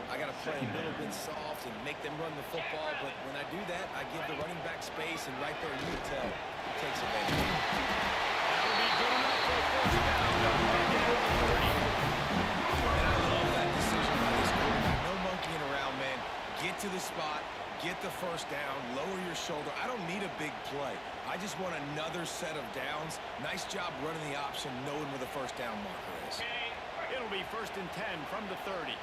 I got to play a little bit soft and make them run the football, but when I do that, I give the running back space, and right there you can tell he takes advantage. That'll be good enough for a first down. And I love that decision by this quarterback. No monkeying around, man. Get to the spot, get the first down, lower your shoulder. I don't need a big play. I just want another set of downs. Nice job running the option, knowing where the first down marker is. It'll be 1st and 10 from the 30.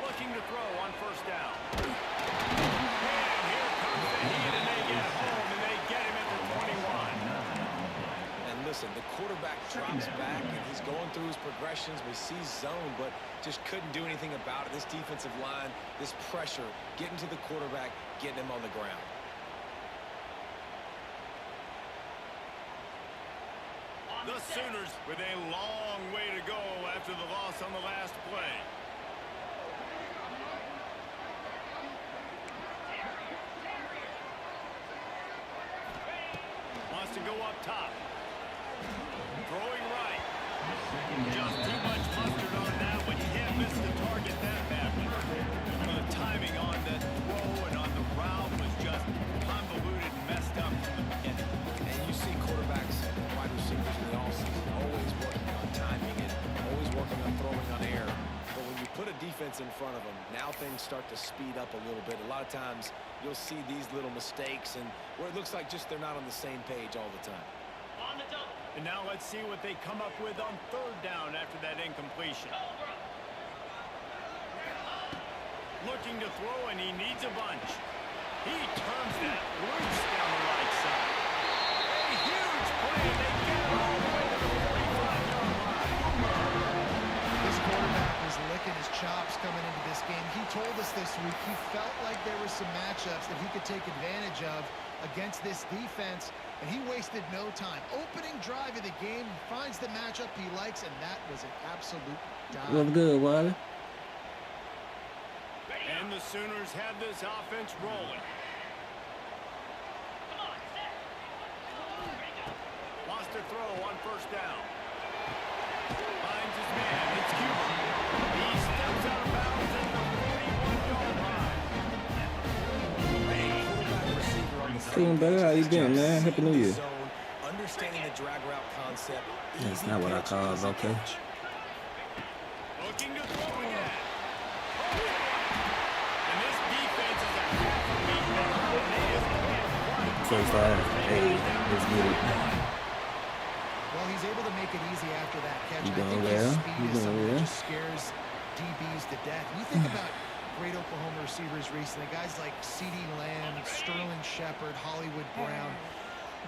Looking to throw on first down. And here comes the heat, and they get home, and they get him at the 21. And listen, the quarterback drops back, and he's going through his progressions. We see zone, but just couldn't do anything about it. This defensive line, this pressure, getting to the quarterback, getting him on the ground. The Sooners with a long way to go after the loss on the last play. Wants to go up top. Throwing right. Just too much mustard on that one. You can't miss the target that badly. The timing on that throw and on the route was just convoluted and messed up from the beginning. And you see quarterbacks and wide receivers in the offseason always working on timing and always working on throwing on air. But when you put a defense in front of them, now things start to speed up a little bit. A lot of times you'll see these little mistakes and where it looks like just they're not on the same page all the time. And now let's see what they come up with on 3rd down after that incompletion. Looking to throw, and he needs a bunch. He turns that loose down the right side. A huge play, and they get it all the way to the 45-yard line. This quarterback was licking his chops coming into this game. He told us this week he felt like there were some matchups that he could take advantage of against this defense, and he wasted no time. Opening drive of the game, finds the matchup he likes, and that was an absolute dive. Looks good, Wiley. And the Sooners have this offense rolling. Wants to throw on first down. Finds his man. It's Cuba. He steps out of bounds at the 41-yard line. Feeling better? How you been, man? Happy New Year. Understanding the drag route concept. That's not what I call it, okay? Looking to throw again. And this defense is a half a beat down. First half, hey, let's get it. Well, he's able to make it easy after that catch. You I think doing his well? speed You is doing something well? that just scares DBs to death. When you think about great Oklahoma receivers recently, guys like CeeDee Lamb, Sterling Shepard, Hollywood Brown,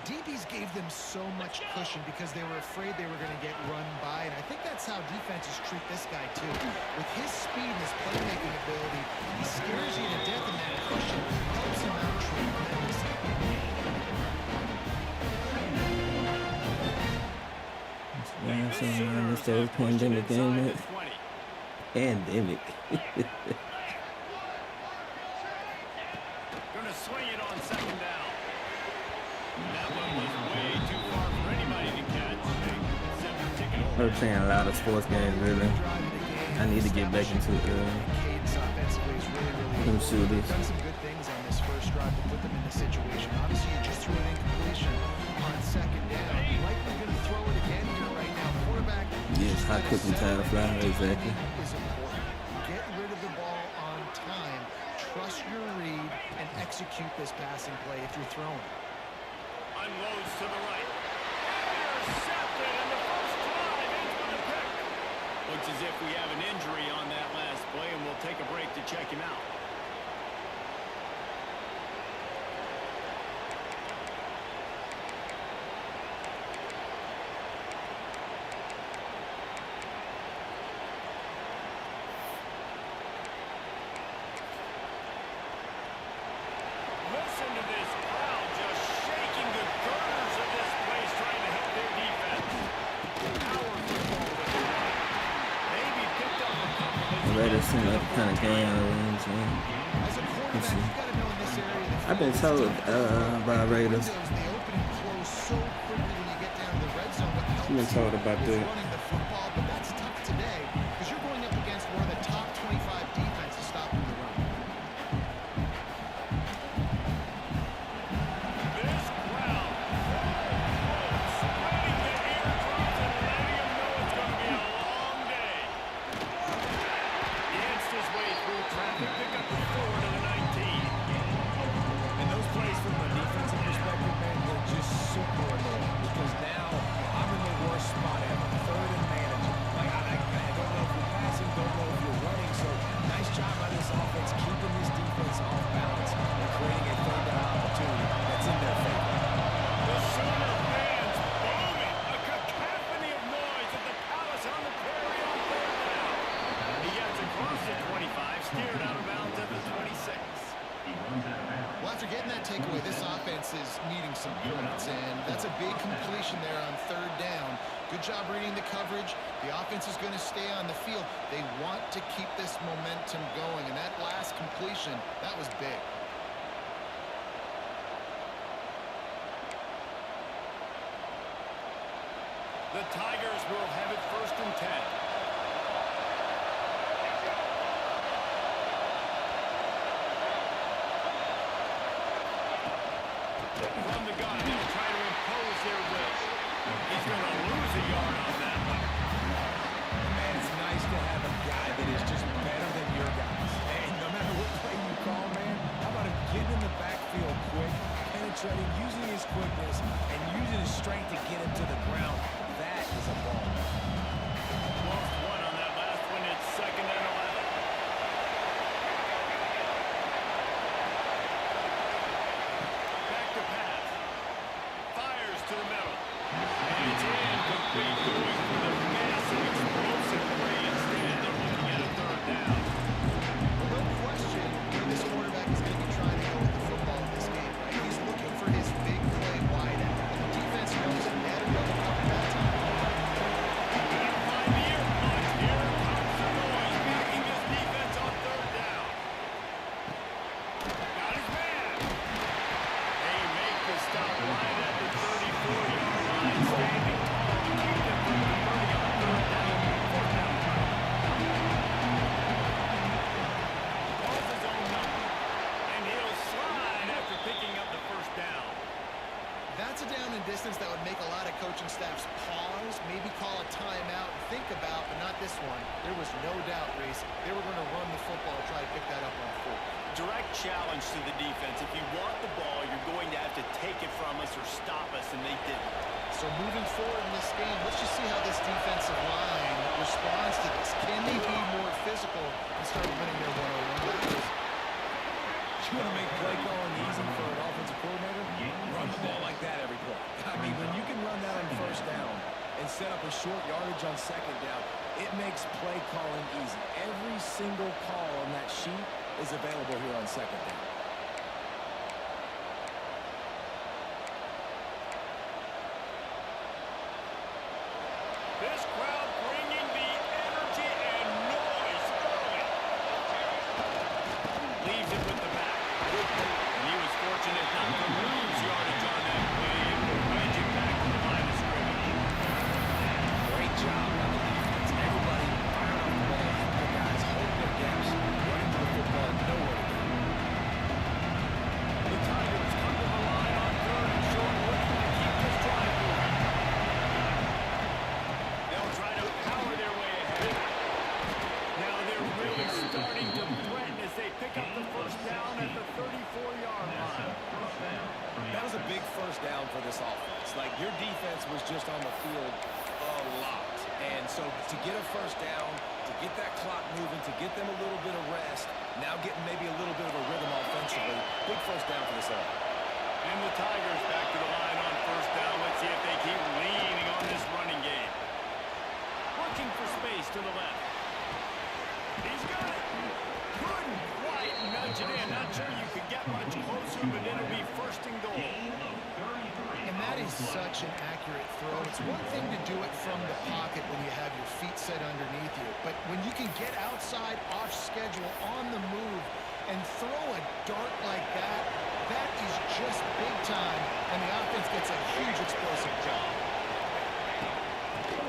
DBs gave them so much cushion because they were afraid they were going to get run by, and I think that's how defenses treat this guy too. With his speed and his playmaking ability, he scares you to death, and that cushion helps him out tremendously. Yeah, so man, it's the pandemic, ain't it? Pandemic. Gonna swing it on 2nd down. That one was way too far for anybody to catch. I'm playing a lot of sports games, really. I need to get back into them shooters. Done some good things on this first drive to put them in the situation. Obviously, you just threw an incompletion on 2nd down. Likely going to throw it again here right now. Quarterback. Yes, hot cooking time to fly, exactly. Is important. Get rid of the ball on time. Trust your read and execute this passing play if you're throwing. Unloads to the right. Intercepted, and the first drive ends with a pick. Looks as if we have an injury on that last play, and we'll take a break to check him out. Listen to this crowd just shaking the girders of this place, trying to help their defense. Power football with the run. Maybe picked up a couple. The Raiders seem like the kind of game I wins, man. As a quarterback, you've got to know in this area that I've been told by Raiders. they open and close so quickly when you get down to the red zone. What helps I've been told about is that. running the football, but that's tough to is needing some points, and that's a big completion there on third down. Good job reading the coverage. The offense is going to stay on the field. They want to keep this momentum going, and that last completion, that was big. The Tigers will have it 1st and 10. From the gun, they'll try to impose their will. He's going to lose a yard on that one. Man, it's nice to have a guy that is just better than your guys. And no matter what play you call, man, how about him getting in the backfield quick, penetrating, using his quickness, and using his strength to get him to the ground. That is a ball. Lost one on that last one. It's 2nd and 11. Back to pass. Fires to the middle. And it's incomplete. Going for the massive explosive play instead. They're looking at a 3rd down. No question where this quarterback is going to be trying to go with the football in this game, right? He's looking for his big play wide out. And the defense knows it. They had a double cover that time. That's a down and distance that would make a lot of coaching staffs pause, maybe call a timeout and think about, but not this one. There was no doubt, Reese, they were going to run the football and try to pick that up on 4th. Direct challenge to the defense. If you want the ball, you're going to have to take it from us or stop us, and they didn't. So moving forward in this game, let's just see how this defensive line responds to this. Can they be more physical and start winning their one-on-one battles? You want to make play calling easy for an offensive coordinator? Run the ball like that every play. I mean, when you can run that on 1st down and set up a short yardage on 2nd down, it makes play calling easy. Every single call on that sheet is available here on 2nd down. This crowd bringing the energy and noise early. Leaves it with the back. And he was fortunate not to lose yardage on that play and will wedge it back to the line of scrimmage. Great job on the defense. Everybody firing off the ball. The guys hold their gaps, running to the football, nowhere to go. The Tigers come to the line on 3rd and short, looking to keep this drive moving. They'll try to power their way ahead. Now they're really starting to threaten as they pick up the 1st down at the 34-yard line. That was a big 1st down for this offense. Like, your defense was just on the field a lot. And so to get a 1st down, to get that clock moving, to get them a little bit of rest, now getting maybe a little bit of a rhythm offensively, big 1st down for this offense. And the Tigers back to the line on 1st down. Let's see if they keep leaning on this running game. Working for space to the left. He's got it. Couldn't quite nudge it in. Not sure you could get much closer, but it'll be 1st and goal. And that is such an accurate throw. It's one thing to do it from the pocket when you have your feet set underneath you, but when you can get outside, off schedule, on the move, and throw a dart like that, that is just big time, and the offense gets a huge explosive job.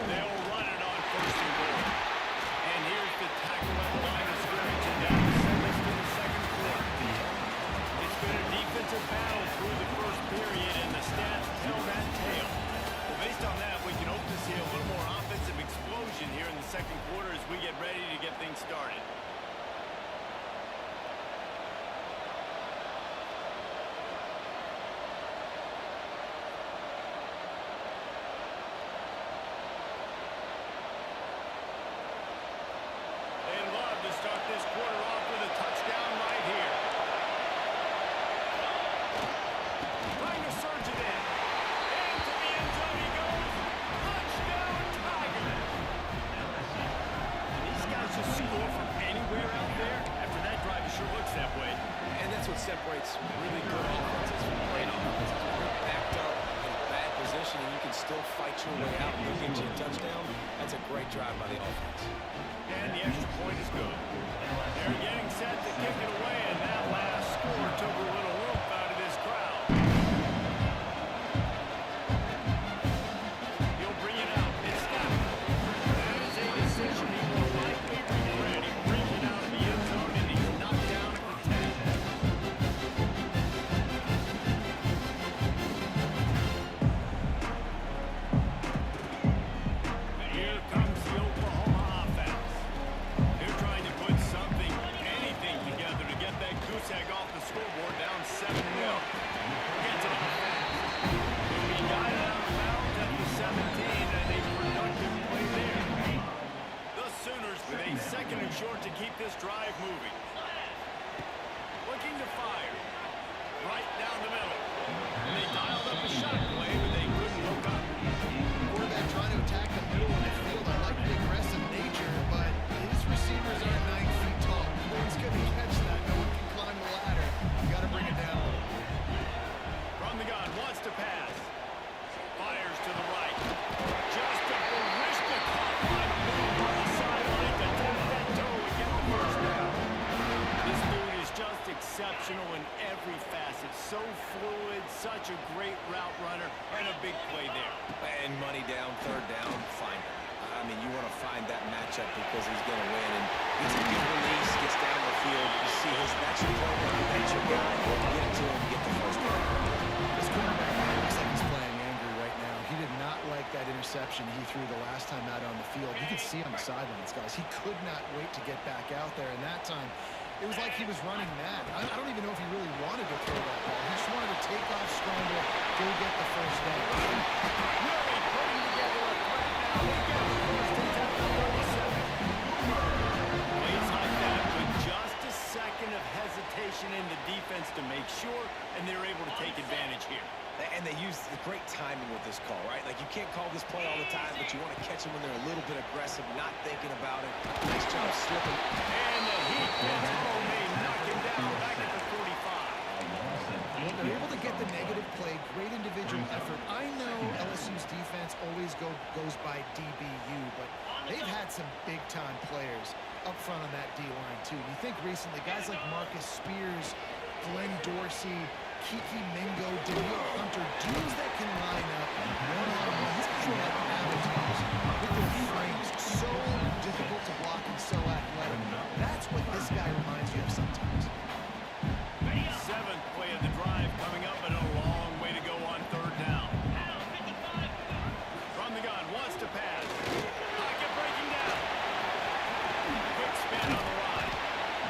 They'll run it on 1st and goal. And here's the tackle at the line of scrimmage, and that will send us to the 2nd quarter. It's been a defensive battle through the 1st period, and the stats tell that tale. Well, based on that, we can hope to see a little more offensive explosion here in the 2nd quarter as we get ready to get things started. your way out and get you a touchdown, that's a great drive by the offense. And the extra point is good. They're getting set to kick it away, and that last score took a little whoop out of this crowd. He'll bring it out. It's snapped. That is a decision he will likely regret. He brings it out of the end zone, and he's knocked down at the 10. Here comes the Oklahoma offense. They're trying to put something, anything together to get that goose egg off the scoreboard down 7-0. Gets it off fast. He'll be guided out of bounds at the 17, and a productive play there. The Sooners with a second and short to keep this drive moving. Looking to fire. Right down the middle. And they dialed up a shot play, but they couldn't hook up. Quarterback trying to attack the middle of the field. I like the aggressive nature, but his receivers are 9 feet tall. No one's going to catch that. No one can climb the ladder. You got to bring it down. From the gun, wants to pass. Fires to the right. Just a Barishnikov on the move on the sideline to tap that toe and get the first down. This dude is just exceptional in every facet. So fluid, such a great route runner, and a big play there. And money down, third down, find him. I mean, you want to find that matchup because he's going to win. And gets a good release, gets down the field. You see that's your playbook, that's your guy. Get it to him, get the first down. This quarterback looks like he's playing angry right now. He did not like that interception he threw the last time out on the field. You could see on the sidelines, guys. He could not wait to get back out there. And that time, it was like he was running mad. I don't even know if he really wanted to throw that ball. He just wanted to take off, scramble, go get the first down. Really putting together a threat now. They get the first attempt at 37. Plays like that with just a second of hesitation in the defense to make sure, and they're able to take advantage here. And they use the great timing with this call, right? Like, you can't call this play all the time, but you want to catch them when they're a little bit aggressive, not thinking about it. Nice job slipping. And the heat gets home. They knock him down back at the 45. Well, they're able to get the negative play, great individual effort. I know LSU's defense always goes by DBU, but they've had some big-time players up front on that D-line, too. You think recently, guys like Marcus Spears, Glenn Dorsey, Kiki Mingo, Daniel Hunter, dudes that can line up one-on-one. These guys are like avatars with their frames. So difficult to block and so athletic. That's what this guy reminds you of sometimes. Seventh play of the drive coming up, and a long way to go on third down. From the gun, wants to pass. Pocket breaking down. Quick spin on the line.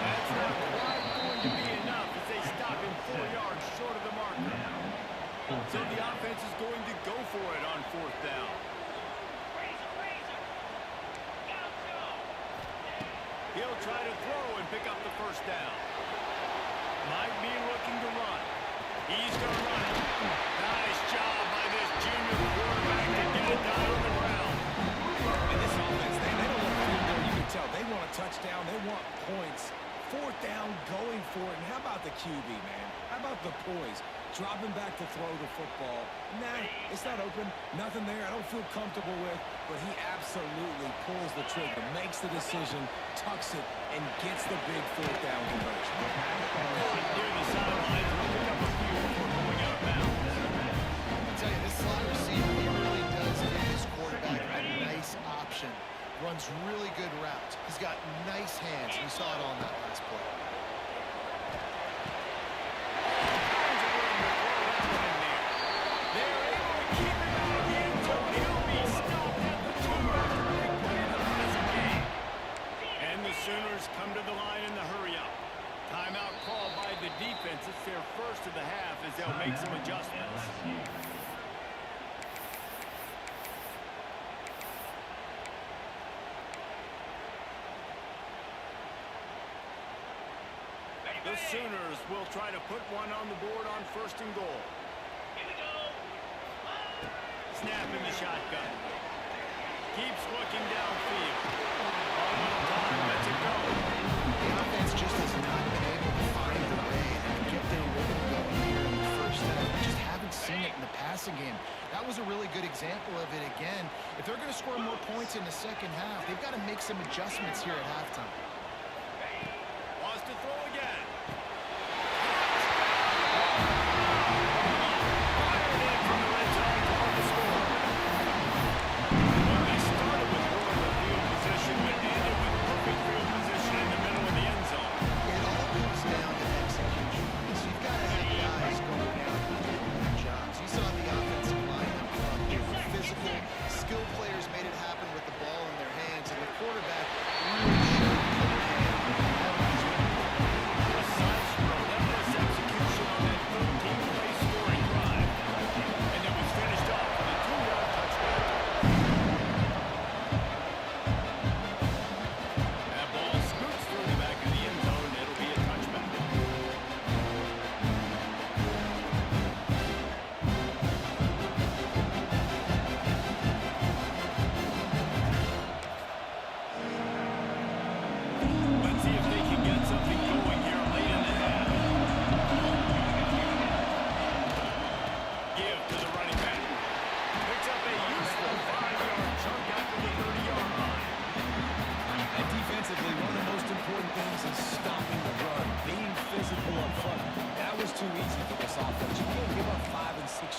That's not quite going to be enough as they stop him 4 yards short of the marker. So the offense is going to go for it on fourth down. He'll try to throw and pick up the first down. Might be looking to run. He's going to run it. Nice job by this junior quarterback to get it down on the ground. And this offense, they don't want to field goal. You can tell they want a touchdown. They want points. Fourth down, going for it. And how about the QB, man? How about the poise? Dropping back to throw the football. Nah, it's not open. Nothing there I don't feel comfortable with. But he absolutely pulls the trigger, makes the decision, tucks it, and gets the big fourth down conversion. Near the sidelines, we'll pick up a few before going out of bounds. I tell you, this slot receiver, he really does give his quarterback a nice option. Runs really good routes. He's got nice hands. We saw it on that last play. Sooners come to the line in the hurry-up. Timeout called by the defense. It's their first of the half as they'll make some adjustments. The Sooners will try to put one on the board on first and goal. Snap in the shotgun. Keeps looking downfield. Lets it go. The offense just has not been able to find the way and get their rhythm going here in the first half. Just haven't seen it in the passing game. That was a really good example of it again. If they're going to score more points in the second half, they've got to make some adjustments here at halftime. Wants to throw again.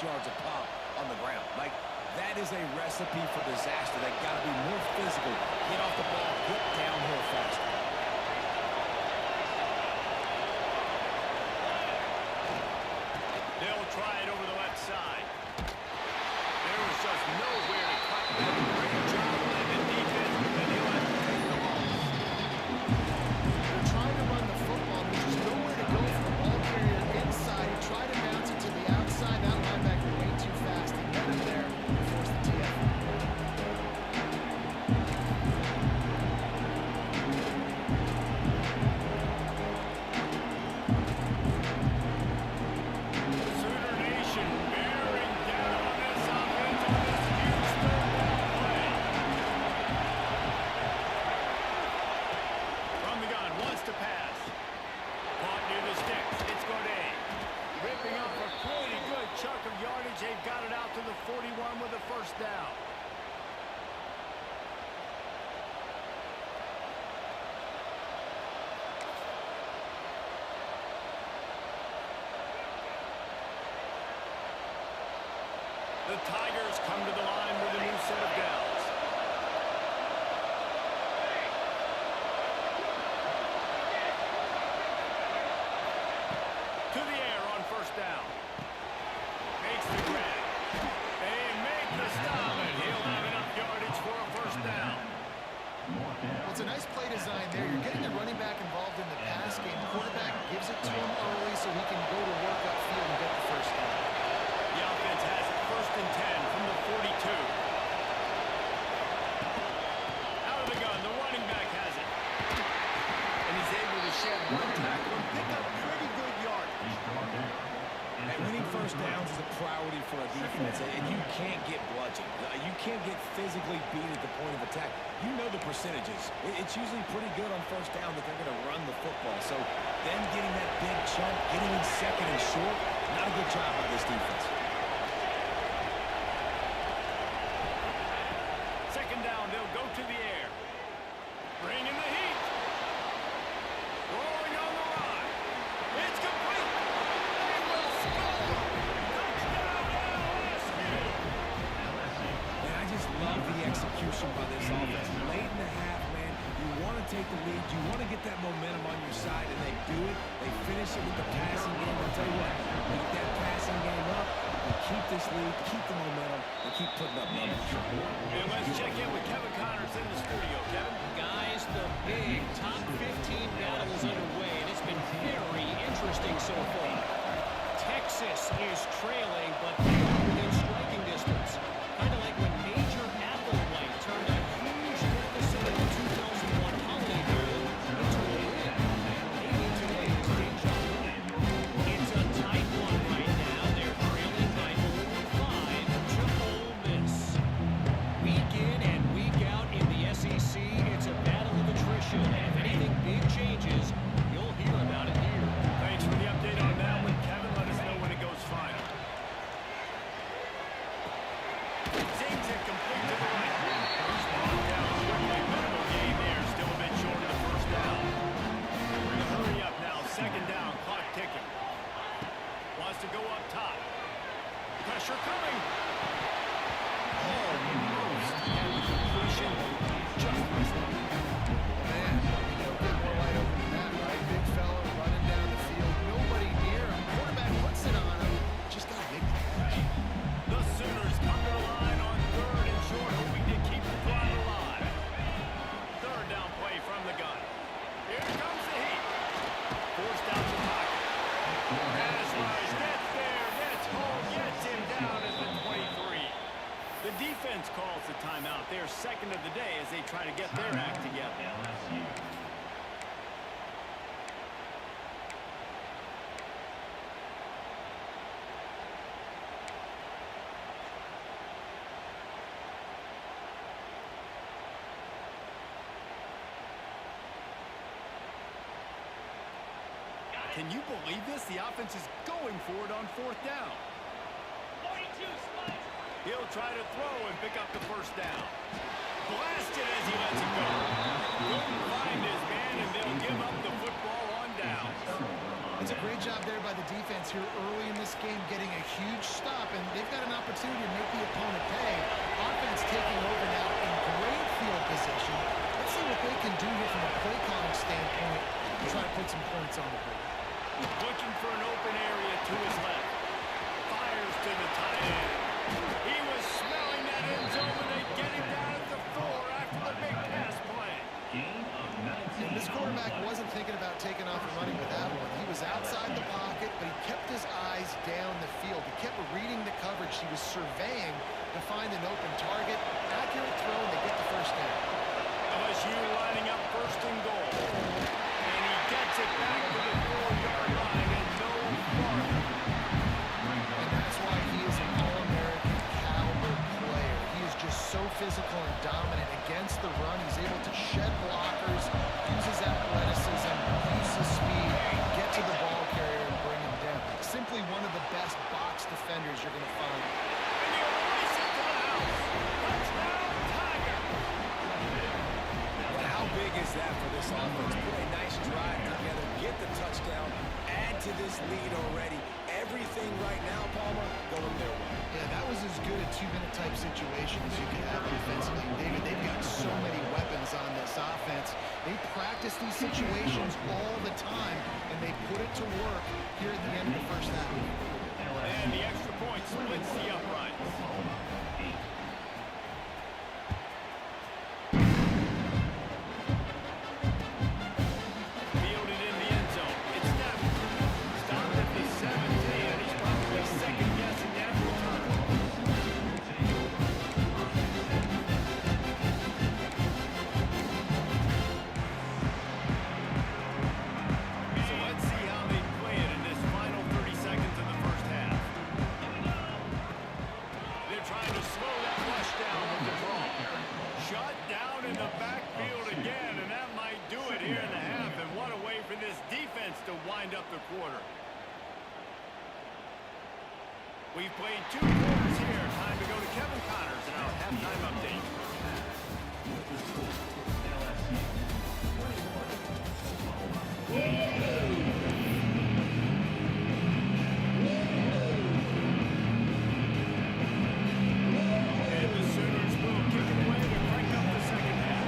Yards a pop on the ground. Like, that is a recipe for disaster. They've got to be more physical, get off the ball, get downhill faster. They'll try it over the left side. There was just nowhere to cut that. Great job on the defense, and they let them take the ball. They're trying to run the football. There's just nowhere to go for the ball carrier inside. He tried to bounce it to the outside. That linebacker way too fast. He met him there and forced the TF. Sooner Nation bearing down on this offense on this huge third down play. From the gun, wants to pass. Caught near the sticks. It's Godet. Ripping up a pretty good chunk of yardage. They've got it out to the 41 with a first down. The Tigers come to the line with a new set of downs. To the air on first down. Makes the grab. They make the stop, and he'll have enough yardage for a first down. Well, it's a nice play design there. You're getting the running back involved in the pass game. The quarterback gives it to him early so he can go to work upfield and get the first down. The offense has it first and 10 from the 42. Out of the gun, the running back has it. And he's able to shed one tackle and pick up pretty good yardage. And winning first downs is a priority for a defense, and you can't get bludgeoned. You can't get physically beat at the point of attack. You know the percentages. It's usually pretty good on first down that they're going to run the football. So them getting that big chunk, getting in second and short, not a good job by this defense. Second down, they'll go to the air. Bring in the heat. Rolling on the run. It's complete. They will score. Touchdown, LSU. And I just love the execution by this offense. Late in the half, man, you want to take the lead. You want to get that momentum on your side, and they do it. They finish it with the passing game. I'll tell you what, keep that passing game up, and keep this lead, keep the momentum, and keep putting up numbers. And let's check in with Kevin Connors in the studio. Kevin? Guys, the big top 15 battle is underway, and it's been very interesting so far. Texas is trailing, but they're within striking distance. Kind of like when Major Applewhite turned a huge deficit in the 2001 Holiday Bowl into a win. Maybe today is deja vu. It's a tight one right now. They're trailing by only 5 to Ole Miss. Week in and week out in the SEC, it's a battle of attrition. And if anything big changes, you'll hear about it here. Thanks for the update on that one, Kevin. Let us know when it goes final. Zings it complete to the right. First ball down, quickly. Minimal gain there. Still a bit short of the first down. Hurry up now. Second down. Clock ticking. Wants to go up top. Pressure coming. Oh, almost. And the completion just missed it. Man, you don't get more wide open than that, right? Big fella running down the field. Nobody near him. Quarterback puts it on him. Just got to make the catch. The Sooners come to the line on third and short, hoping to keep the drive alive. Third down play from the gun. Here comes the heat. Forced out the pocket. Pass rise, gets there, gets home, gets him down at the 23. The defense calls the timeout. They're second of the day as they try to get their act together. Can you believe this? The offense is going for it on fourth down. He'll try to throw and pick up the first down. Blasted as he lets it go. Couldn't find his man, and they'll give up the football on downs. It's a great job there by the defense here early in this game, getting a huge stop, and they've got an opportunity to make the opponent pay. Offense taking over now in great field position. Let's see what they can do here from a play calling standpoint to try to put some points on the board. Looking for an open area to his left. Fires to the tight end. He was smelling that end zone, and they get him down at the 4 after the big pass play. This quarterback wasn't thinking about taking off and running with that one. He was outside the pocket, but he kept his eyes down the field. He kept reading the coverage. He was surveying to find an open target. Accurate throw, and they get the first down. LSU lining up first and goal. And he gets it back to the 4-yard line and no farther. And that's why he is an All-American caliber player. He is just so physical and dominant against the run. He's able to shed blockers, use his athleticism, use his speed, get to the ball carrier and bring him down. Simply one of the best box defenders you're going to find. And he'll release it to the house. Touchdown, Tiger. Well, how big is that for this offense? Put a nice drive together, get the touchdown, add to this lead already. Everything right now, Palmer, going their way. Yeah, that was as good a two-minute type situation as you could have offensively. David, they've got so many weapons on this offense. They practice these situations all the time, and they put it to work here at the end of the first half. And the extra point splits the uprights. Fielded in the end zone. It's Stafford. Stopped at the 17, and he's probably second-guessing that return. So let's see how they play it in this final 30 seconds of the first half. They're trying to slow that rush down with the draw. Shut down in the backfield again, and that might do it here in the half. And what a way for this defense to wind up the quarter. We've played 2 quarters here. Time to go to Kevin Connors in our halftime update. And the Sooners will kick it away to crank up the second half.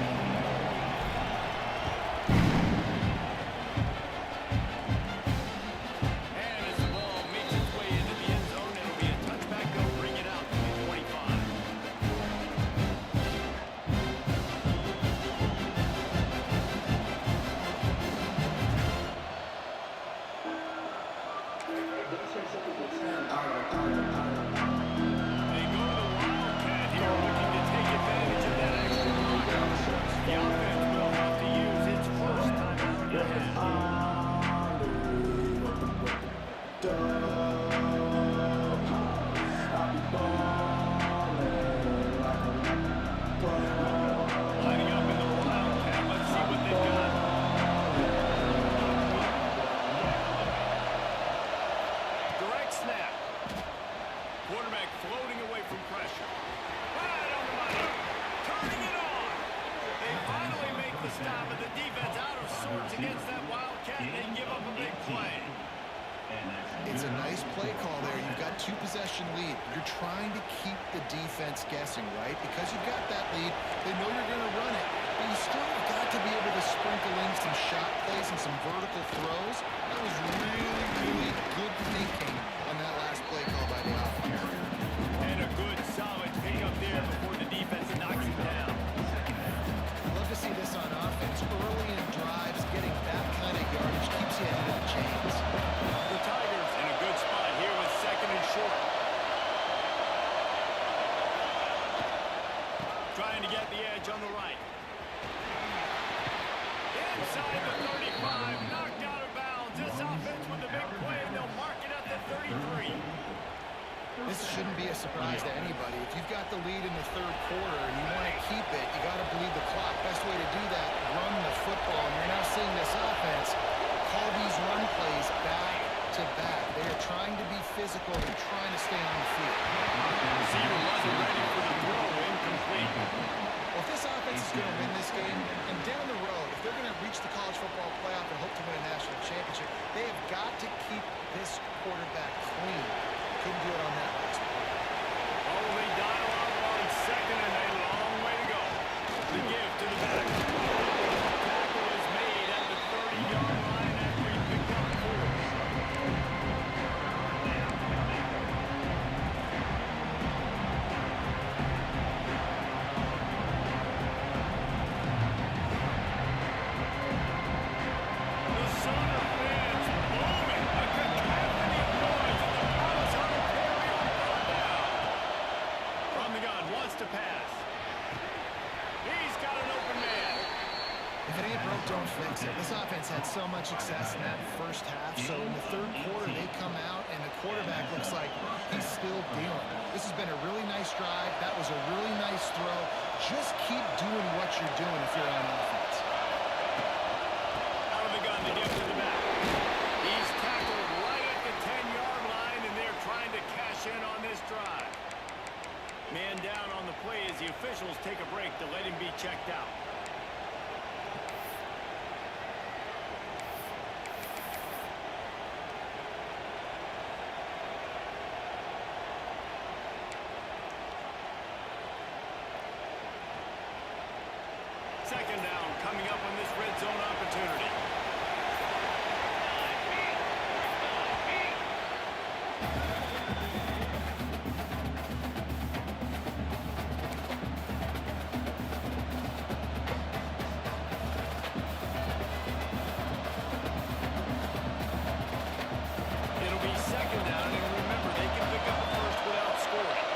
And as the ball makes its way into the end zone, it'll be a touchback. They'll bring trying to keep the defense guessing, right? Because you've got that lead, they know you're going to run it, but you still have got to be able to sprinkle in some shot plays and some vertical throws. That was really, really good thinking on that last play call by the offense. And a good, solid pickup there before the defense knocks him down. I love to see this on offense. Early in drives, getting that kind of yardage keeps you ahead of the chains. The Tigers in a good spot here with second and short. Trying to get the edge on the right. Inside the 35, knocked out of bounds. This offense with the big play, and they'll mark it at the 33. This shouldn't be a surprise to anybody. If you've got the lead in the third quarter and you want to keep it, you got to bleed the clock. Best way to do that, run the football. And you're now seeing this offense call these run plays back to back. They are trying to be physical. They're trying to stay on the field. Receiver wasn't ready for the throw, incomplete. Well, if this offense is going to win this game, and down the road, if they're going to reach the college football playoff and hope to win a national championship, they have got to keep this quarterback clean. Couldn't do it on that last play. Only dial up on second and a long way to go. The give to the back. Tackle is made at the 30-yard line after he picked up 4. The Sooner fans booming. A cacophony of noise at the Palace Auditorium brought down. From the gun, wants to pass. He's got an open man. If it ain't broke, don't fix it. This offense had so much success in that first half, so in the third quarter, they come out, and the quarterback looks like he's still dealing. This has been a really nice drive. That was a really nice throw. Just keep doing what you're doing if you're on offense. Out of the gun, the give to the back. He's tackled right at the 10-yard line, and they're trying to cash in on this drive. Man down on the play as the officials take a break to let him be checked out. Second down coming up on this red zone opportunity. It'll be second down, and remember, they can pick up a first without scoring.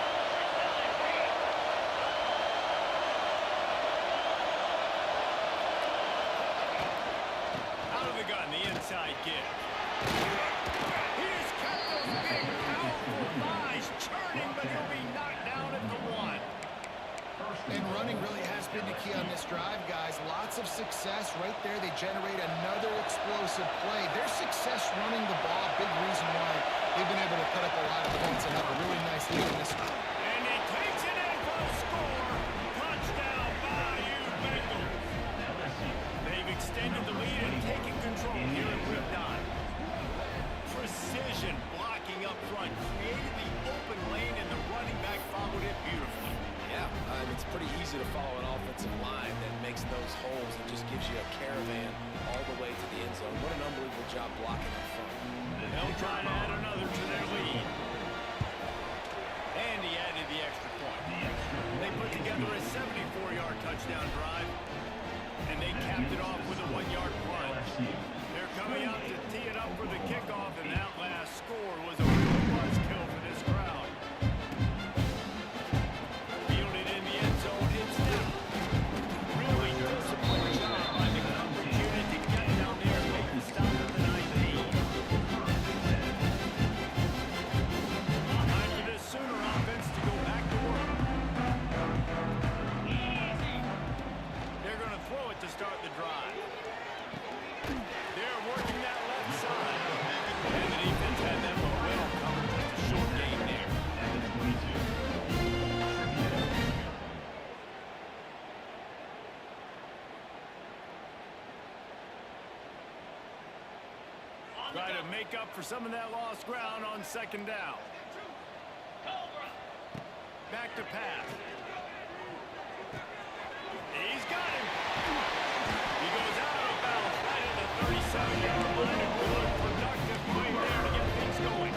Out of the gun, the inside give. He has kept those big, powerful thighs churning, but he'll be knocked down at the 1. And running really has been the key on this drive, guys. Lots of success right there. They generate another explosive play. Their success running the ball, big reason why they've been able to put up a lot of points and have a really nice lead in this one. And he takes it in for a score. Touchdown, Bayou Bengals. They've extended the lead and taken control here at Ripon. Precision blocking up front created the open lane, and the running back followed it beautifully. Yeah, it's pretty easy to follow an offensive line that makes those holes and just gives you a caravan all the way to the end zone. What an unbelievable job blocking up front. They'll try to add another to their lead. And he added the extra point. They put together a 74-yard touchdown drive, and they capped it off with a 1-yard punt. They're coming out to tee it up for the kickoff, and that last score was a real buzzkill for this crowd. Fielded in the end zone, it's down. Really disciplined job by the coverage unit to get down there and make the stop at the 19. Time for this Sooner offense to go back to work. They're going to throw it to start the drive. They're working that left side. And the defense had them well covered. Just a short game there. Try to make up for some of that lost ground on second down. back to pass. He's got him. He goes out of bounds right at the 37-yard line. A good, productive play there to get things going.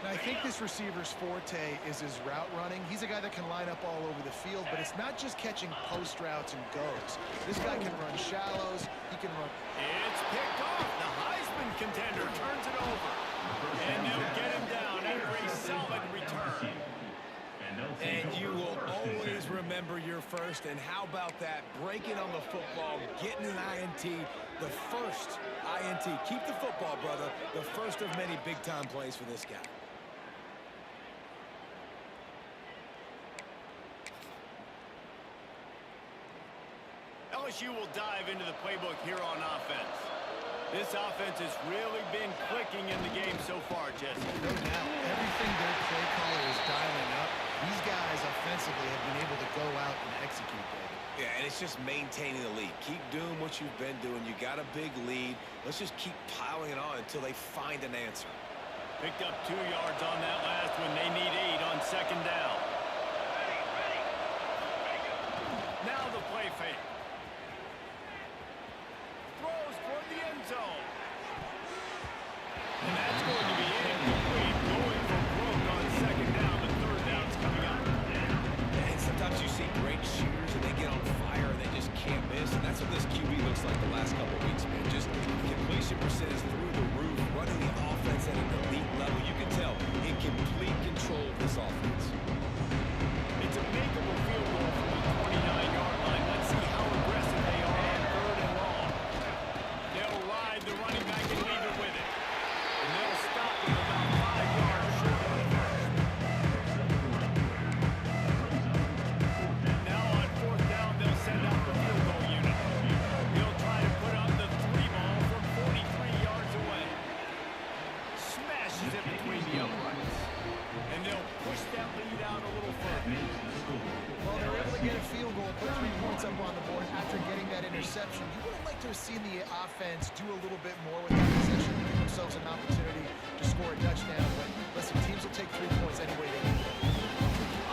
Now, I think this receiver's forte is his route running. He's a guy that can line up all over the field, but it's not just catching post routes and goes. This guy can run shallows. He can run. It's picked off. The Heisman contender turns it over. And they'll get him down after a solid return. And you will always remember your first. And how about that? Breaking on the football, getting an INT, the first INT. Keep the football, brother. The first of many big-time plays for this guy. LSU will dive into the playbook here on offense. This offense has really been clicking in the game so far, Jesse. No doubt. Everything their play caller is dialing up, these guys offensively have been able to go out and execute, David. Yeah, and it's just maintaining the lead. Keep doing what you've been doing. You got a big lead. Let's just keep piling it on until they find an answer. Picked up 2 yards on that last one. They need 8 on second down. Now the play fake. Throws for the end zone. And that's going to be incomplete. Going for broke on second down. The third down's coming up. And sometimes you see great shooters and they get on fire and they just can't miss. And that's what this QB looks like the last couple of weeks, man. Just completion percentage through the roof, running the offense at an elite level. You can tell in complete control of this offense. It's a makeable field goal from the 29-yard line. Let's see how aggressive they are on third and long. They'll ride the running back and leave it with it. And they'll stop him about 5 yards short of the first. Now on fourth down, they'll send out the field goal unit. He'll try to put up the 3 ball from 43 yards away. Smashes it between the uprights. And they'll push that lead out a little further. Well, they're able to get a field goal, put 3 points up on the board after getting that interception. You would have liked to have seen the offense do a little bit more with that possession, give themselves an opportunity to score a touchdown. But listen, teams will take 3 points any way they can.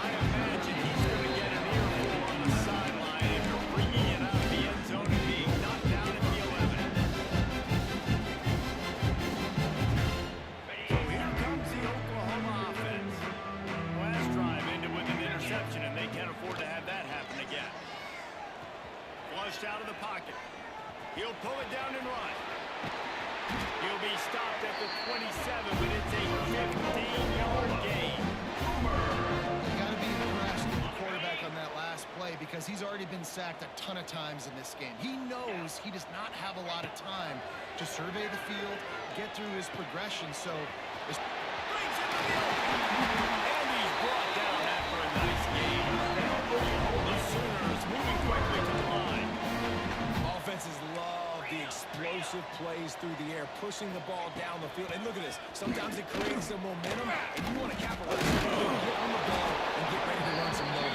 I imagine he's going to get an earful on the sideline after bringing it out of the end zone and being knocked down at the 11. So here comes the Oklahoma offense. Last drive ended with an interception, and they can't afford to have that happen again. Flushed out of the pocket. He'll pull it down and run. He'll be stopped at the 27, but it's a 15-yard gain. You got to be impressed with the quarterback on that last play because he's already been sacked a ton of times in this game. He knows he does not have a lot of time to survey the field, get through his progression. So Brings in the middle. And he's brought down after a nice gain. The Sooners moving quickly to the line. Offenses love the explosive plays through the air, pushing the ball down the field. And look at this. Sometimes it creates some momentum, and you want to capitalize. Get on the ball and get ready to run some low.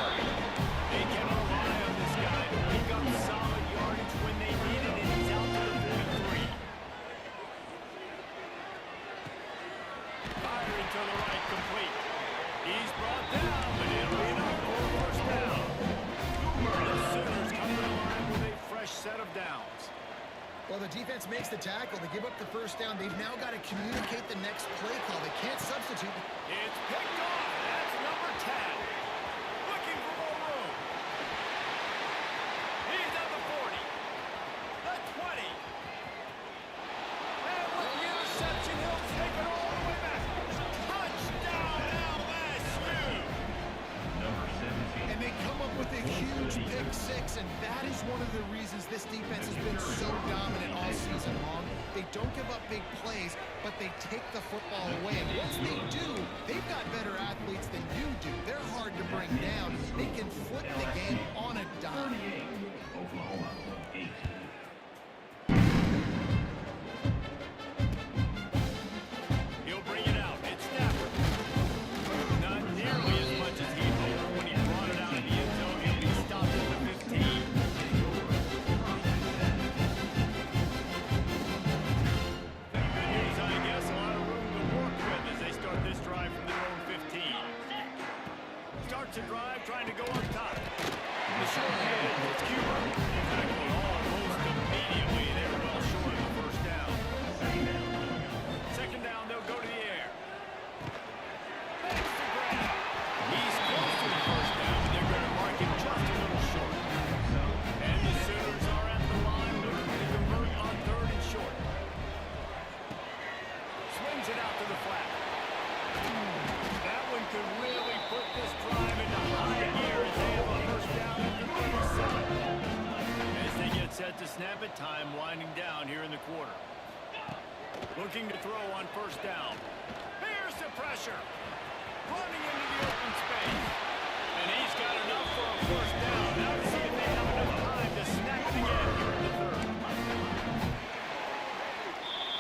They can rely on this guy to pick up solid yardage when they need it, and he's out to the 43. Firing to the right, complete. He's brought down, but it'll be enough for a first down. The Sooners come to the line with a fresh set of downs. well, the defense makes the tackle. They give up the first down. They've now got to communicate the next play call. They can't substitute. It's picked off. That's number 10. Looking for more room. He's at the 40. The 20. And with the interception, he'll take it all the way back. Touchdown, LSU. And they come up with a huge pick six, and that is one of the reasons this defense has been so dominant all season long. They don't give up big plays, but they take the football away. And once they do, they've got better athletes than you do. They're hard to bring down. They can flip the game on a dime. Oklahoma, 8. He'll bring it out. It's Stafford. Not nearly as much as he hoped when he brought it out of the end zone. He'll be stopped at the 15. Good news, I guess. A lot of room to work with as they start this drive from their own 15. starts a drive trying to go up top. The short-handed hits Cuba. Tackled almost immediately. They were well short of the first down. Second down, they'll go to the air. Makes the grab. He's close to the first down, but they're going to mark him just a little short. And the Sooners are at the line looking to convert on 3rd and short. Swings it out to the flat. That one could really put this drive into high gear as they have a first down at the 37. As they get set to snap it, time winding down here in the quarter. Looking to throw on first down. Here's the pressure. Running into the open space. And he's got enough for a first down. Now to see if they have enough time to snap it again here in the 3rd.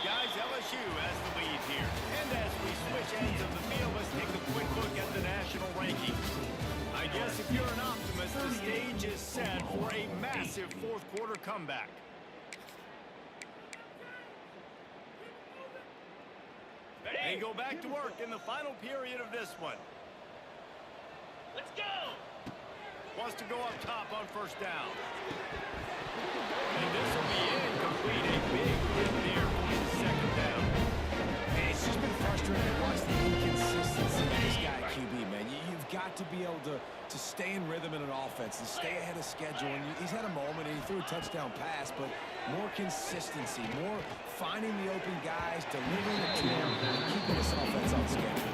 Guys, LSU has the lead here. And as we switch ends of the field, let's take a quick look at the national rankings. I guess if you're an optimist, the stage is set for a massive 4th quarter comeback. They go back to work in the final period of this one. Let's go! Wants to go up top on first down. And this will be incomplete. A big hit there for the second down. Man, it's just been frustrating to watch the inconsistency of this guy at QB, man. You've got to be able to stay in rhythm in an offense and stay ahead of schedule. And he's had a moment and he threw a touchdown pass, but more consistency, more finding the open guys, delivering it to them, and keeping this offense on schedule.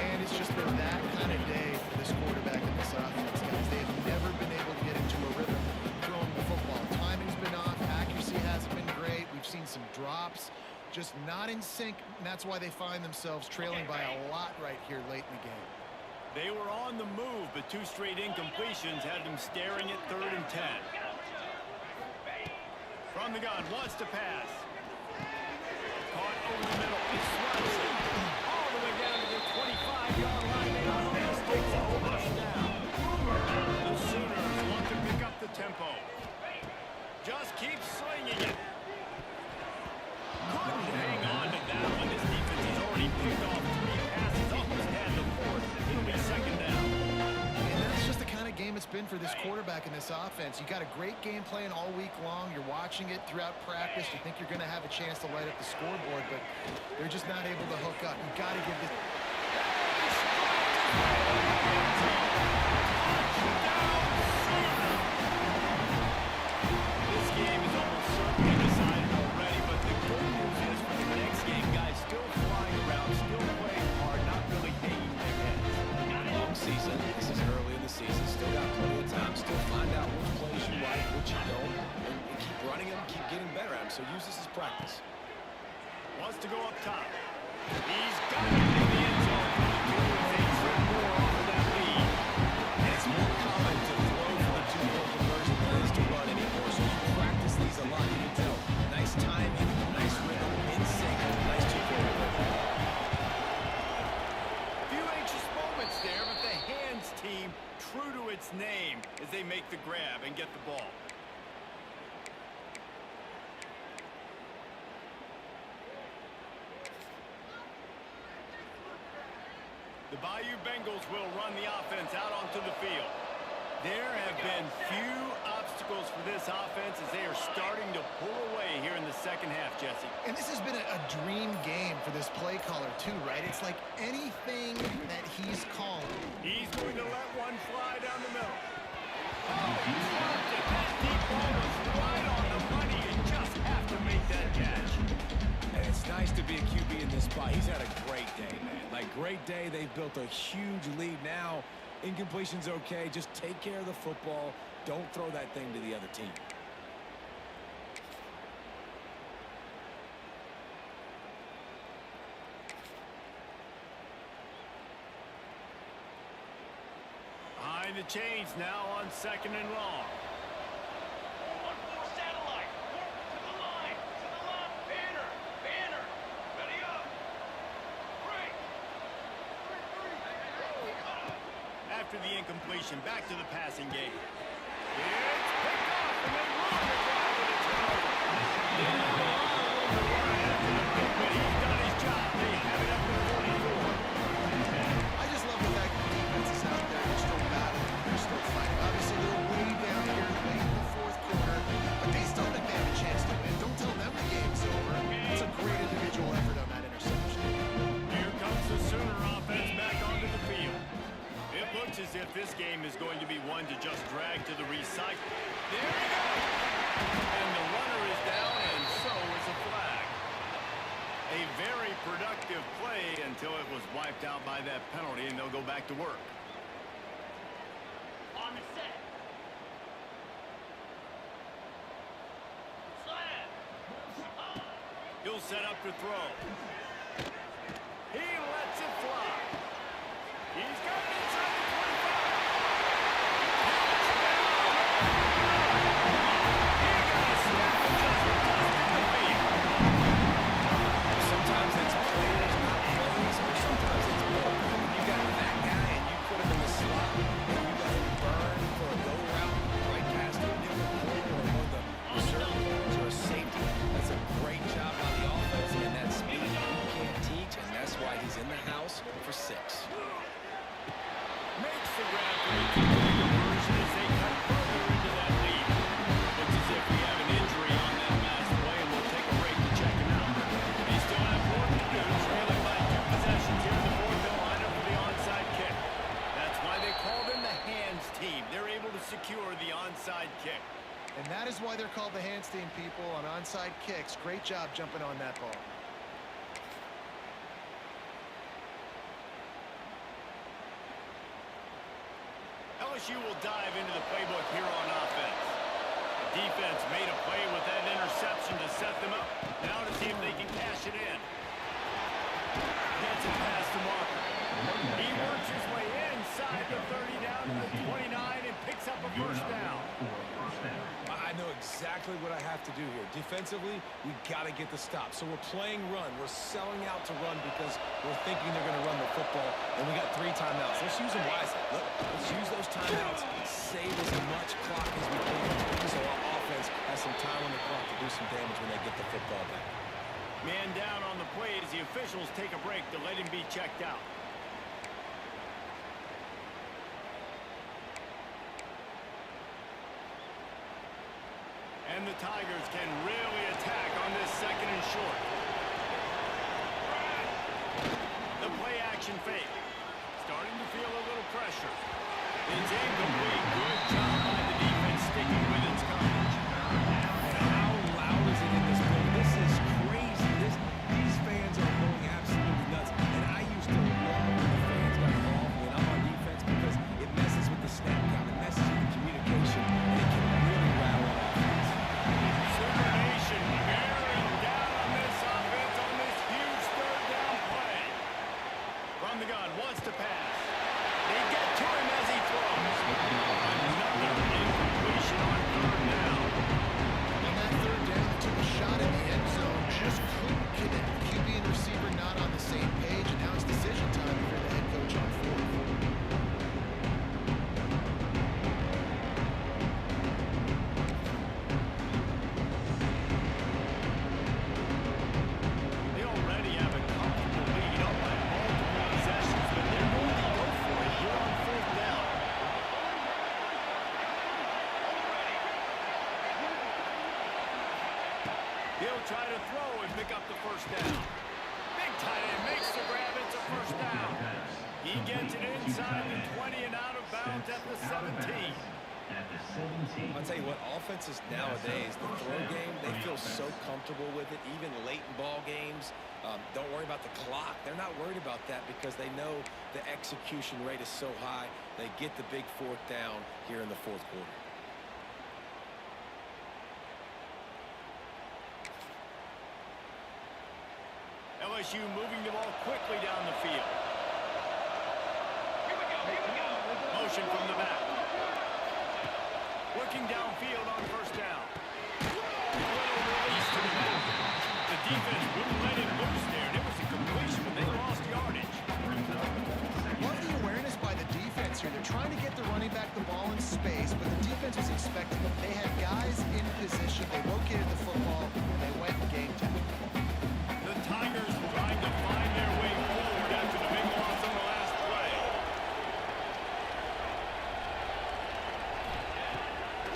And it's just been that kind of day for this quarterback and this offense, guys. They have never been able to get into a rhythm throwing the football. Timing's been off. Accuracy hasn't been great. We've seen some drops. Just not in sync, and that's why they find themselves trailing by a lot right here late in the game. They were on the move, but 2 straight incompletions had them staring at 3rd and 10. From the gun, wants to pass. Caught over the middle. He swats it all the way down to the 25-yard line. They almost takes a first down. The Sooners want to pick up the tempo. Just keep slinging it. Couldn't hang on to that one. This defense has already picked off 3 passes. Almost had the 4th. It'll be second down. And that's just the kind of game it's been for this quarterback and this offense. You got a great game plan all week long. You're watching it throughout practice. You think you're going to have a chance to light up the scoreboard, but they're just not able to hook up. You got to give this. This game is almost certainly decided already, but the good news is for the next game, guys still flying around, still playing hard, not really hanging their heads. Long season. This is early in the season. Still got plenty of time. Still find out which plays you like, which you don't, and keep running them, keep getting better at them. So use this as practice. Wants to go up top. He's got it in the end zone. They trip more off of that lead. And it's more common to throw for the 2-point conversion than it is to run anymore. So you practice these a lot. You can tell. Nice timing, nice rhythm, in sync, nice 2-point conversion. Few anxious moments there, but the hands team true to its name as they make the grab and get the ball. The Bayou Bengals will run the offense out onto the field. There have been few obstacles for this offense as they are starting to pull away here in the second half, Jesse. And this has been a dream game for this play caller, too, right? It's like anything that he's calling. He's going to let one fly down the middle. Oh, he dropped it. That deep ball was right on the money. You just have to make that catch. And it's nice to be a QB in this spot. He's had a great day, man. Like, great day. They've built a huge lead now. Incompletion's okay. Just take care of the football. Don't throw that thing to the other team. Behind the chains now on 2nd and long. After the incompletion, back to the passing game. It's picked off, and they run the drive with a turnover. But he's done his job. They have it up to 44. I just love the fact that the defense is out there Looks as if this game is going to be one to just drag to the recycle. There we go! And the runner is down, and so is a flag. A very productive play until it was wiped out by that penalty, and they'll go back to work. On the set. Slam. He'll set up to throw. He lets it fly. He's got it inside the 25. He got a snap and just dusted the field. Sometimes it's players, not plays, or sometimes it's both. You got that guy and you put him in the slot, and you let him burn for a go route right past the nickel corner or one of the reserve corners or a safety. That's a great job by the offense, and that speed you can't teach, and that's why he's in the house for 6. Makes the grab for the two-point conversion as they cut further into that lead. Looks as if we have an injury on that last play, and we'll take a break to check him out. They still have more to do, trailing by 2 possessions here in the fourth. They'll line up for the onside kick. That's why they call them the hands team. They're able to secure the onside kick. And that is why they're called the hands team, people, on onside kicks. Great job jumping on that ball. LSU will dive into the playbook here on offense. The defense made a play with that interception to set them up. Now to see if they can cash it in. Gets it past the marker. He works his way inside the 30 down to the 29 and picks up a first down. I know exactly what I have to do here. Defensively, we got to get the stop. So we're playing run. We're selling out to run because we're thinking they're going to run the football, and we got 3 timeouts. Let's use them wisely. Look, let's use those timeouts, save as much clock as we can, so our offense has some time on the clock to do some damage when they get the football back. Man down on the play as the officials take a break to let him be checked out. And the Tigers can really attack on this 2nd and short. The play action fake. Starting to feel a little pressure. It's incomplete. Good job by the defense sticking with its coverage. How loud is it in this building? This is crazy. These fans are going absolutely nuts. And I used to love when the fans got involved when I'm on defense because it messes with the snap count. It messes with the communication. And it can really rattle an offense. Nation bearing down on this offense on this huge 3rd down play. From the gun, wants to pass. They get to him as he throws. Another incompletion on 3rd down. On that 3rd down, they took a shot in the end zone, just couldn't connect. The QB and receiver not on the same page, and now it's decision time if you're the head coach on 4th. They already have a comfortable lead up by multiple possessions, but they're going to go for it here on 4th down. He'll try to throw and pick up the first down. Big tight end makes the grab. It's a first down. He gets it inside the 20 and out of bounds at the 17. I'll tell you what, offenses nowadays, the throw game, they feel so comfortable with it, even late in ball games. Don't worry about the clock. They're not worried about that because they know the execution rate is so high. They get the big 4th down here in the 4th quarter. LSU moving the ball quickly down the field. Motion from the back. Working downfield on first down. Little release to the back. The defense wouldn't let him loose there, and it was a completion, but they lost yardage. Love the awareness by the defense here. They're trying to get the running back the ball in space, but the defense was expecting them. They had guys in position. They located the football, and they went and game time. The Tigers trying to find their way forward after the big loss on the last play.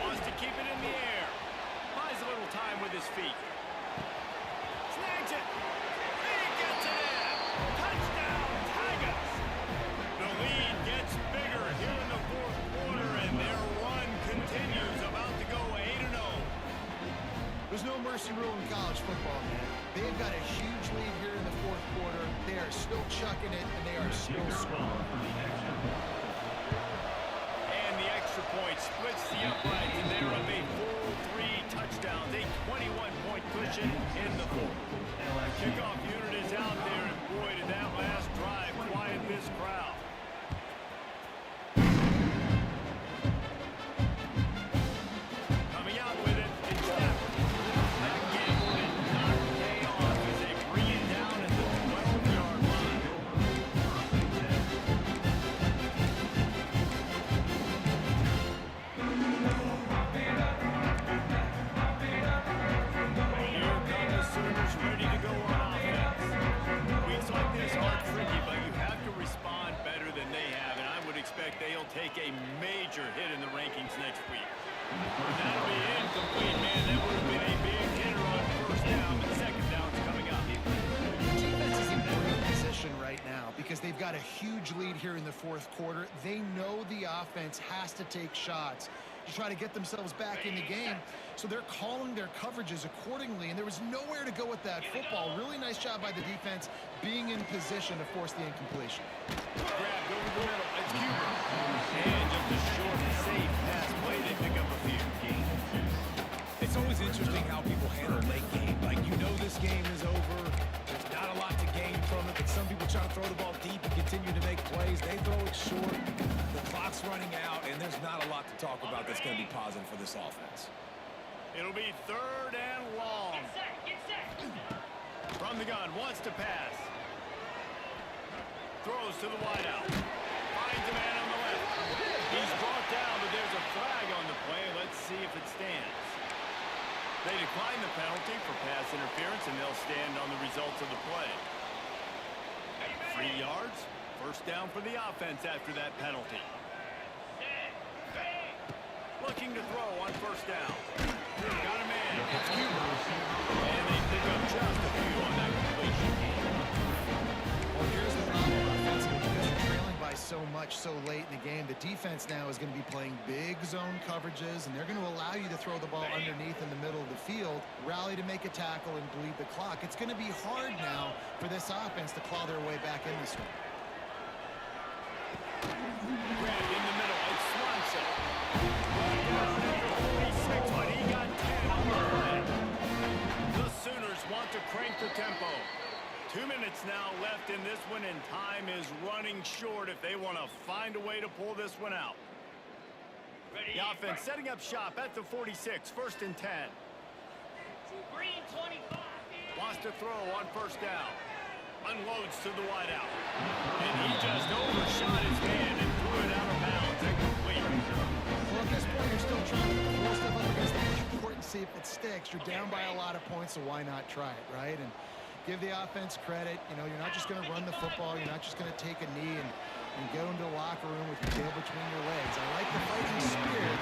Wants to keep it in the air. Buys a little time with his feet. Snags it. He gets it in. Touchdown, Tigers. The lead gets bigger here Mercy rule in college football, man. They've got a huge lead here in the fourth quarter. They are still chucking it, and they are still scoring. And the extra point splits the uprights, and they're up a full 3 touchdowns, a 21-point cushion in the fourth. Kickoff unit is out there, and boy, did that last drive quiet this crowd. Coming out with it, it's Stafford. That gamble did not pay off as they bring it down at the 12-yard line. Here come the Sooners ready to go on offense. Weeks like this are tricky, but you have to respond better than they have, and I would expect they'll take a major hit in the rankings next week. That'll be incomplete, man. That would have been a big hitter on first down, but second down's coming up. Defense is in great position right now because they've got a huge lead here in the fourth quarter. They know the offense has to take shots to try to get themselves back in the game, so they're calling their coverages accordingly, and there was nowhere to go with that football. Really nice job by the defense being in position to force the incompletion. Grabbed over the middle. It's Cuber. And just a short, safe pass play. They pick up a few. It's always interesting how people handle late game. Like, you know this game is over. There's not a lot to gain from it, but some people try to throw the ball deep and continue to make plays. They throw it short. The clock's running out, and there's not a lot to talk about that's going to be positive for this offense. It'll be 3rd and long. Get set. From the gun, wants to pass. Throws to the wideout. Finds a man on the left. He's brought down, but there's a flag on the play. Let's see if it stands. They decline the penalty for pass interference, and they'll stand on the results of the play. 3 yards. First down for the offense after that penalty. Looking to throw on first down. Got a man. It's Cuber. And they pick up just a few on that completion. Well, here's the problem offensively because they're trailing by so much so late in the game. The defense now is going to be playing big zone coverages, and they're going to allow you to throw the ball underneath in the middle of the field, rally to make a tackle, and bleed the clock. It's going to be hard now for this offense to claw their way back in this one. Grabbed in the middle. It's Swanson. 46, but he got 10 on the play. The Sooners want to crank the tempo. 2 minutes now left in this one, and time is running short if they want to find a way to pull this one out. The offense setting up shop at the 46, 1st and 10. Green 25. Wants to throw on first down. Unloads to the wideout. And he just overshot his man and threw it out of bounds. Incomplete. Well, at this point, you're still trying to throw stuff up against the court and see if it sticks. You're down by a lot of points, so why not try it, right? And give the offense credit. You know, you're not just going to run the football. You're not just going to take a knee and go into the locker room with your tail between your legs. I like the fighting spirit.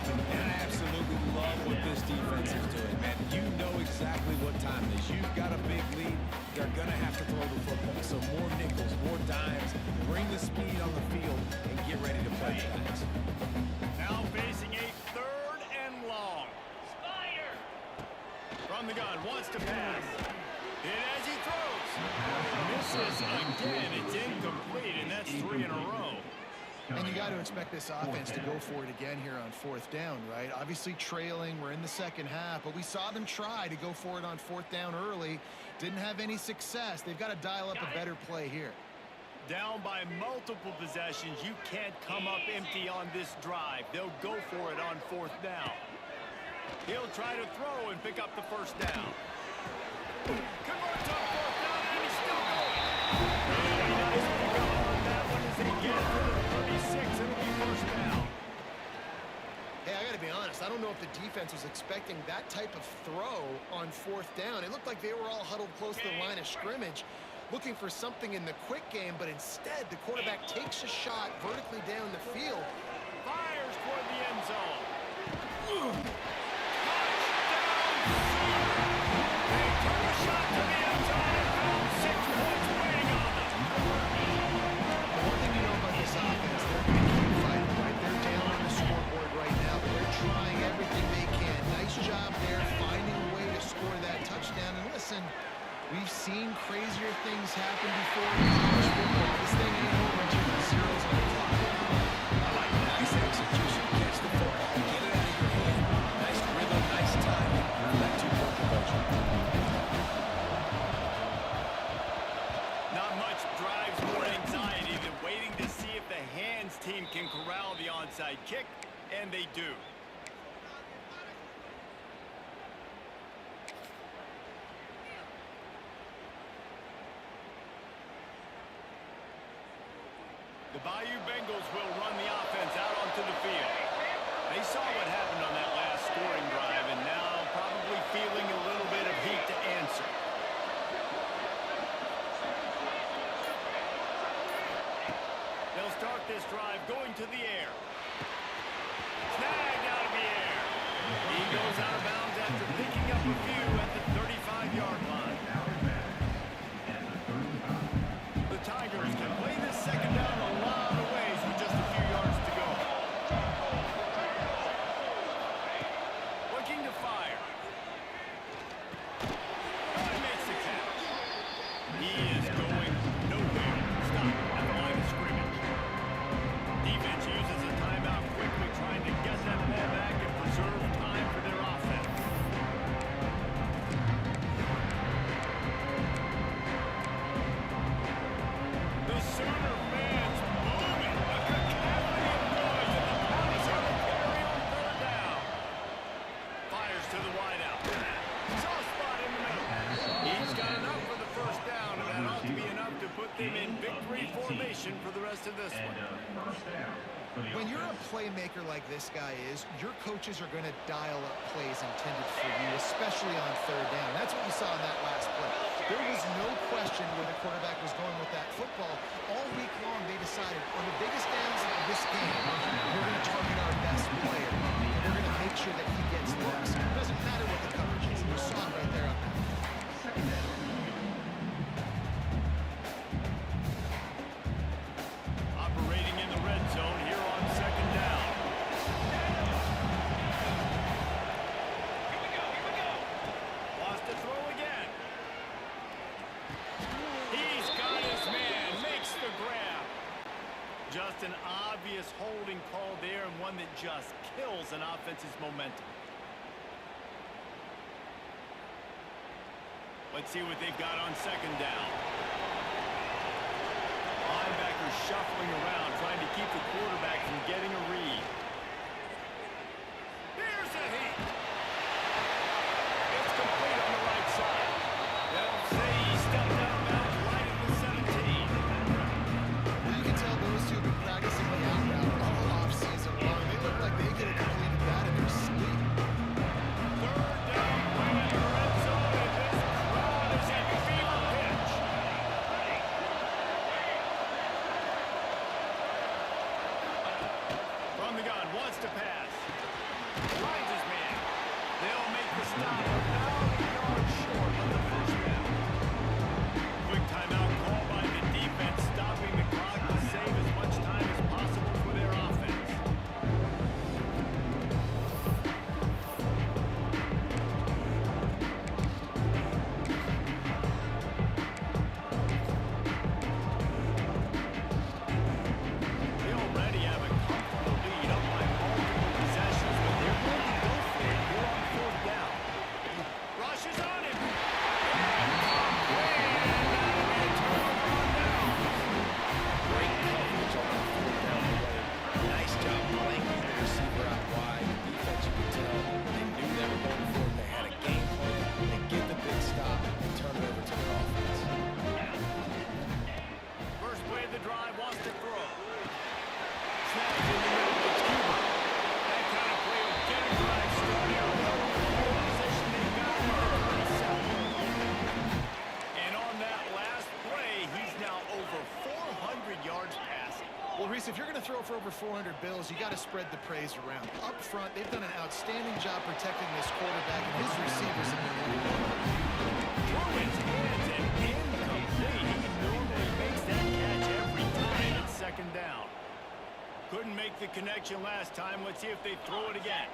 And I absolutely love what this defense is doing, man. You know exactly what time it is. You've got a big lead. They're going to have to throw the football. So more nickels, more dimes. Bring the speed on the field and get ready to play guys. Now facing a 3rd and long. Spider. From the gun, wants to pass. And as he throws, misses again. It's incomplete, and that's 3 in a row. And you got to expect this offense to go for it again here on 4th down, right? Obviously trailing, we're in the second half, but we saw them try to go for it on 4th down early. Didn't have any success. They've got to dial up a better play here. Down by multiple possessions, you can't come up empty on this drive. They'll go for it on 4th down. He'll try to throw and pick up the first down. Converts on 4th down, and he's still going. Really nice pick up on that one as they get to the 36. It'll be first down. Hey, I got to be honest. I don't know if the defense was expecting that type of throw on 4th down. It looked like they were all huddled close to the line of scrimmage, looking for something in the quick game, but instead the quarterback takes a shot vertically down the field. Fires toward the end zone. Shot to the end zone and found 6 points waiting on them. The one thing you know about this offense, they're going to keep fighting, right? They're down on the scoreboard right now, but they're trying everything they can. Nice job team can corral the onside kick, and they do. The Bayou Bengals will run the offense out onto the field. They saw what happened on that last scoring drive, and now probably feeling a little bit of heat to answer. They'll start this drive going to the air. Snagged out of the air. He goes out of bounds after picking up a few at the 35-yard line. The Tigers can play this second down a lot of ways with just a few yards to go. Looking to fire. Oh, he makes the catch. He is going nowhere. Stop at the line of scrimmage. Defense uses a timeout quickly, trying to get that ball back and preserve time for their offense. The Sooner fans booming. A cacophony of noise, and the Palace are to carry on third down. Fires to the wideout. Soft spot in the middle. He's got enough for the first down, and that ought to be enough to put them in victory formation for the rest of this one. When you're a playmaker like this guy is, your coaches are going to dial up plays intended for you, especially on third down. That's what you saw in that last play. There was no question where the quarterback was going with that football. All week long, they decided, on the biggest downs of this game, we're going to target our best player, and we're going to make sure that he gets looks. It doesn't matter what the coverage is. You saw it right there on that. Operating in the red zone here on second down. Lost to throw again. He's got his man, makes the grab. Just an obvious holding call there, and one that just kills an offense's momentum. Let's see what they've got on second down. Linebackers shuffling around, trying to keep the quarterback from getting a read. There's a hit. It's complete on the right side. They'll say he stepped out of bounds right at the 17. You can tell those two have been practicing the out route all offseason long. They look like they could have completed that in their sleep. Third down, right in the red zone, and this crowd is at fever pitch. From the gun, wants to pass. Finds his man. They'll make the stop about a yard short of the first down. Quick timeout call by the defense, stopping the clock to save as much time as possible for their offense. They already have a comfortable lead up by multiple possessions, but they're going to go for it here on fourth down. Rushes on him. Great coverage on that fourth down play. Nice job blanking the receiver out wide. Defense, you can tell, they knew they were going for it. They had a game plan. They get the big stop and turn it over to their offense. First play of the drive, wants to throw. Snaps in the middle, it's Cuba. That kind of play will get a drive started. The position they've got in the 27. And on that last play, he's now over 400 yards passing. Well, Reese, if you're going to throw for over 400 bills, you got to spread the praise around. Up front, they've done an outstanding job protecting this quarterback, and his receivers have been winning. Through his hands and incomplete. He normally makes that catch every time. It's second down. Couldn't make the connection last time. Let's see if they throw it again.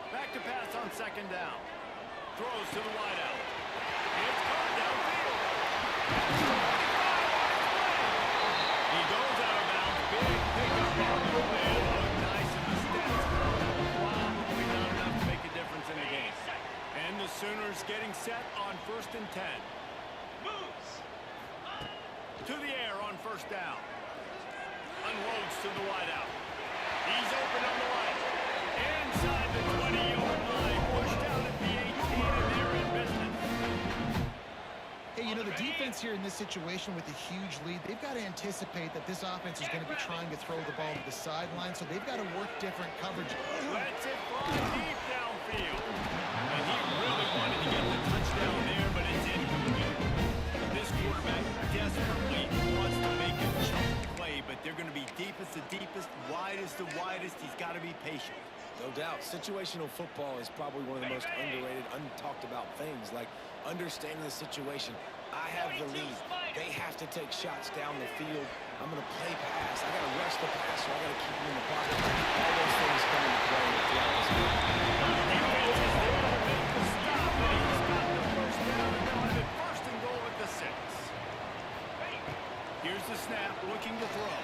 Back to pass on second down. Throws to the wideout. It's caught downfield. He goes out of bounds. Big pickup on the play. Looked nice in the stats. Probably not enough to make a difference in the game. And the Sooners getting set on 1st and 10. Moves. To the air on first down. Unloads to the wideout. He's open on the right. Inside the 20-yard line. Pushed out at the 18, and they're in business. Hey, you know, the defense here in this situation with a huge lead, they've got to anticipate that this offense is going to be trying to throw the ball to the sideline, so they've got to work different coverage. Lets it fly deep downfield. And he really wanted to get the touchdown there, but it's incomplete. This quarterback desperately wants to make a chunk play, but they're going to be deepest to deepest, widest to widest. He's got to be patient. No doubt, situational football is probably one of the most underrated, untalked about things, like understanding the situation. I have the lead. They have to take shots down the field. I'm going to play pass. I got to rush the passer. I got to keep him in the pocket. All those things come into play throughout this game. Defense is there to make the stop, and he's got the first down, and they'll have it first and goal at the 6. Here's the snap, looking to throw.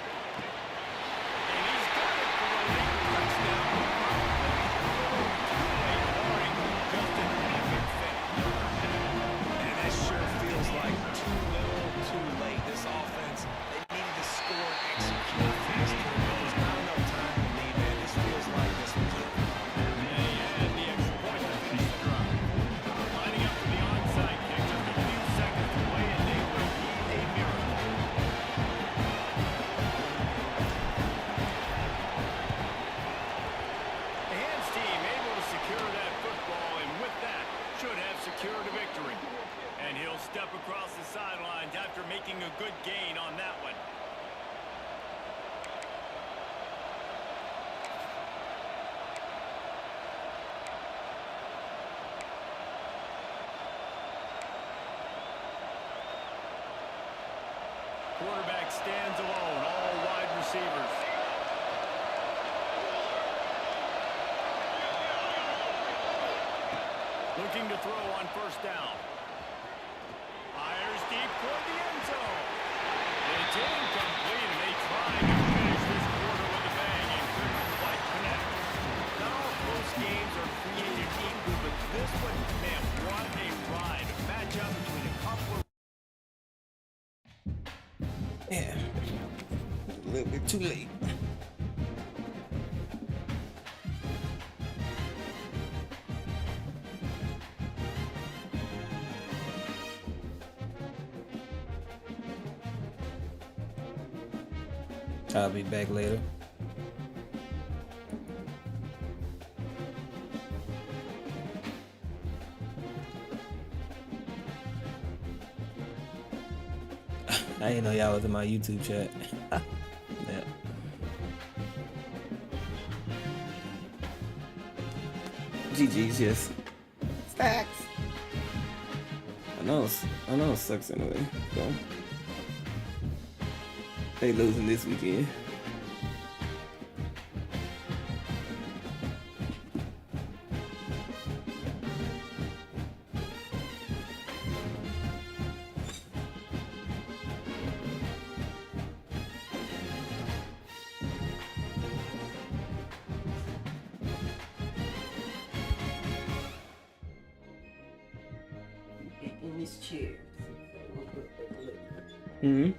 And he's got it for the late touchdown. Just an epic finish. And that sure feels like too little, too late. This offense, they needed to score and execute faster. There's not enough time to lead, man. This feels like this was it. And the extra point to finish the drive. Lining up for the onside kick, just a few seconds away, and they will need a miracle. The hands team able to secure that football, and with that, should have secured a victory. And he'll step across the sidelines after making a good gain on that one. Quarterback stands alone, all wide receivers. Looking to throw on first down. Fires deep toward the end zone. It's incomplete, and they try to finish this quarter with a bang and couldn't quite connect. Not all close games are created equal, but this one, man, what a ride. A matchup between a couple of... Yeah. A little bit too late. I'll be back later. I didn't know y'all was in my YouTube chat. Yeah. GG's, yes. Stacks. I know it sucks anyway. So they losing this weekend. In this chair. Mm-hmm.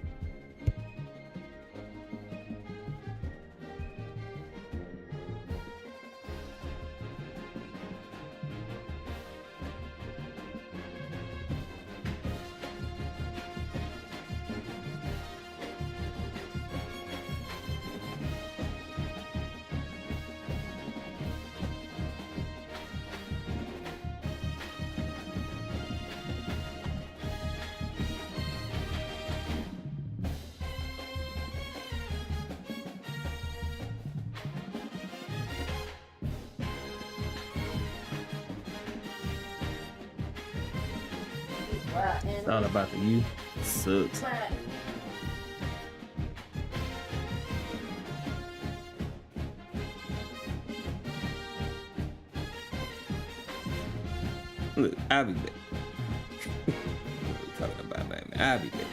It's all about the you. It sucks. Look, I'll be back. What are you talking about, man? I'll be back.